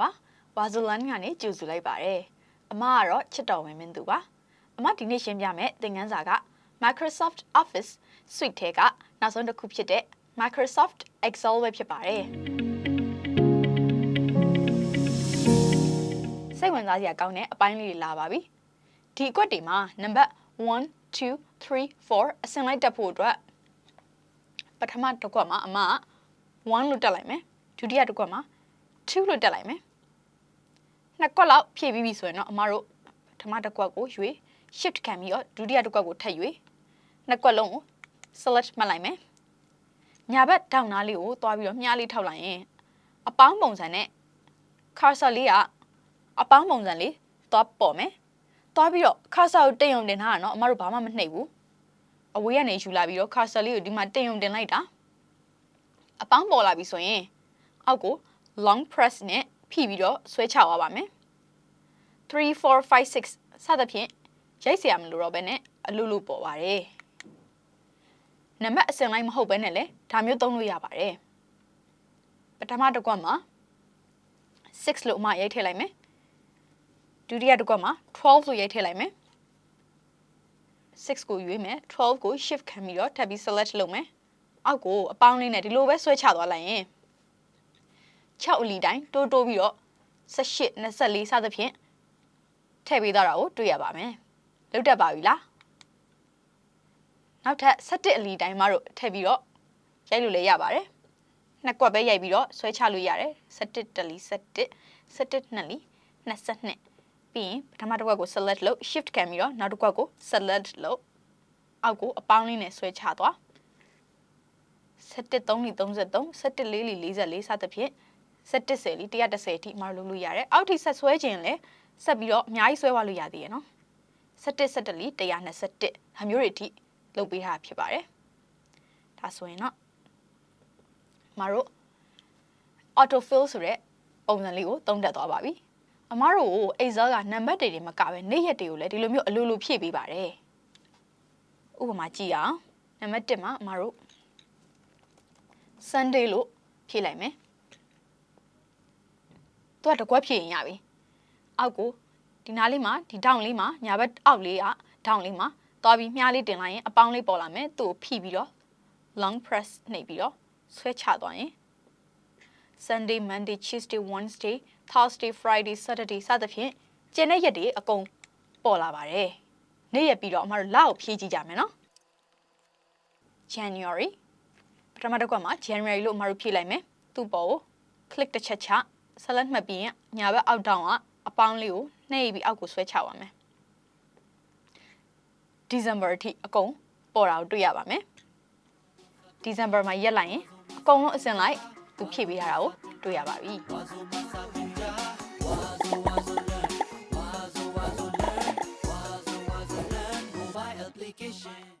ပါဝါဇိုလန်ကနေကြိုဆိုလိုက်ပါတယ်အမကတော့ချစ်တော်ဝင်မင်းသူပါအမဒီနေ့ရှင်းပြမယ်သင်ခန်းစာက Microsoft Office Suite ထဲကနောက်ဆုံးတစ်ခုဖြစ်တဲ့ Microsoft Excel ပဲဖြစ်ပါတယ်စိတ်ဝင်စားစရာကောင်းတဲ့အပိုင်းလေးတွေလာပါပြီဒီအကွက်တွေမှာနံပါတ်1 2 3 4အစင်လိုက်တက်ဖို့အတွက်ပထမတစ်ကွက်မှာအမက1လို့တက်လိုက်မယ်ဒုတိယတစ်ကွက်မှာ2လို့တက်လိုက်မယ်နှစ်ကွက်လောက်ဖြည့်ပြီးပြီဆိုရင်တော့အမတို့ပထမတစ်ကွက်ကိုရွေး shift ခံပြီးတော့ဒုတိယတစ်ကွက်ကိုထပ်ရွေးနှစ်ကွက်လုံးကို select မှတ်လိုက်မယ်ညာဘက်ထောက်နားလေးကိုသွားပြီးတော့မြားလေးထောက်လိုက်ရင်အပေါင်းပုံစံနဲ့ cursor လေးကအပေါင်းပုံစံလေးသွားပေါ်မယ်သွားပြီးတော့ cursor ကိုတင်ယုံတင်ထားတာเนาะအမတို့ဘာမှမနှိပ်ဘူးအဝေးကနေယူလာပြီးတော့ cursor လေးကိုဒီမှာတင်ယုံတင်လိုက်တာအပေါင်းပေါ်လာပြီဆိုရင်အောက်ကို long press နဲ့ဖိပြီးတော့ဆွဲချသွားပါမယ်3 4 5 6စသဖြင့်ရိုက်เสียမလို့တော့ပဲနဲ့အလူလူပေါ်ပါတယ်နံပါတ်အစင်လိုက်မဟုတ်ပဲနဲ့လေဒါမျိုးသုံးလို့ရပါတယ်ပထမတစ်ကွက်မှာ6လို့အမရိုက်ထည့်လိုက်မယ်ဒုတိယတစ်ကွက်မှာ12လို့ရိုက်ထည့်လိုက်မယ်6ကိုရွေးမယ်12ကို shift ခံပြီးတော့ထပ်ပြီး select လုပ်မယ်အောက်ကိုအပေါင်းလေးနဲ့ဒီလိုပဲဆွဲချသွားလိုက်ရင်6အလီတိုင်းတိုးတိုးပြီးတော့18 24စသဖြင့်ထည့်ပေးသွားတာကိုတွေ့ရပါမယ်လုပ်တတ်ပါပြီလားနောက်ထပ်17အလီတိုင်းမှတို့ထည့်ပြီးတော့ရိုက်လို့လည်းရပါတယ်နှစ်ကွက်ပဲရိုက်ပြီးတော့ဆွဲချလို့ရတယ်17တလီ17နှစ်လီ22ပြီးရင်ပထမတစ်ကွက်ကို select လုပ် shift ခံပြီးတော့နောက်တစ်ကွက်ကို select လုပ်အောက်ကိုအပေါင်းလေးနဲ့ဆွဲချသွား17 3လီ33 17 4လီ44စသဖြင့်17 10လီ110အထိမှလုပ်လို့ရတယ်အောက်ထိဆက်ဆွဲခြင်းလဲဆက်ပြီးတော့အများကြီးဆွဲသွားလို့ရသေးရနော်17 17လီ121ဒါမျိုးတွေအထိလုပ်ပေးထားဖြစ်ပါတယ်ဒါဆိုရင်တော့မတို့ autofill ဆိုတဲ့ပုံစံလေးကိုသုံးတတ်သွားပါပြီအမတို့ကို Excel ကနံပါတ်တွေမကပဲနေ့ရက်တွေကိုလည်းဒီလိုမျိုးအလိုလိုဖြည့်ပေးပါတယ်ဥပမာကြည့်အောင်နံပါတ်1မှာအမတို့ Sunday လို့ဖြည့်လိုက်မယ်သူကတစ်ကွက်ဖြည့်ရင်ရပြီအောက်ကိုဒီနားလေးမှာဒီထောင်လေးမှာညာဘက်အောက်လေးကထောင်လေးမှာသွားပြီးမြားလေးတင်လိုက်ရင်အပေါင်းလေးပေါ်လာမယ်သူ့ကိုဖိပြီးတော့ long press နှိပ်ပြီးတော့ဆွဲချသွားရင် Sunday Monday Tuesday Wednesday Thursday Friday Saturday စသဖြင့်ကျန်တဲ့ရက်တွေအကုန်ပေါ်လာပါတယ်နေ့ရက်ပြီးတော့အမတို့လကိုဖြည့်ကြည့်ကြမယ်နော် January ပထမတစ်ခွက်မှာ January လို့အမတို့ဖြည့်လိုက်မယ်သူ့ပေါ်ကို click တစ်ချက်ချ select မှတ်ပြီးရင်ညာဘက်အောက်တောင်ကအပေါင်းလေးကိုနှိပ်ပြီးအောက်ကိုဆွဲချပါမယ် December အထိအကုန်ပေါ်တာကိုတွေ့ရပါမယ် December မှာရက်လိုက်ရင်အကုန်လုံးအစင်လိုက်သူဖြည့်ပေးထားတာကိုတွေ့ရပါပြီApplication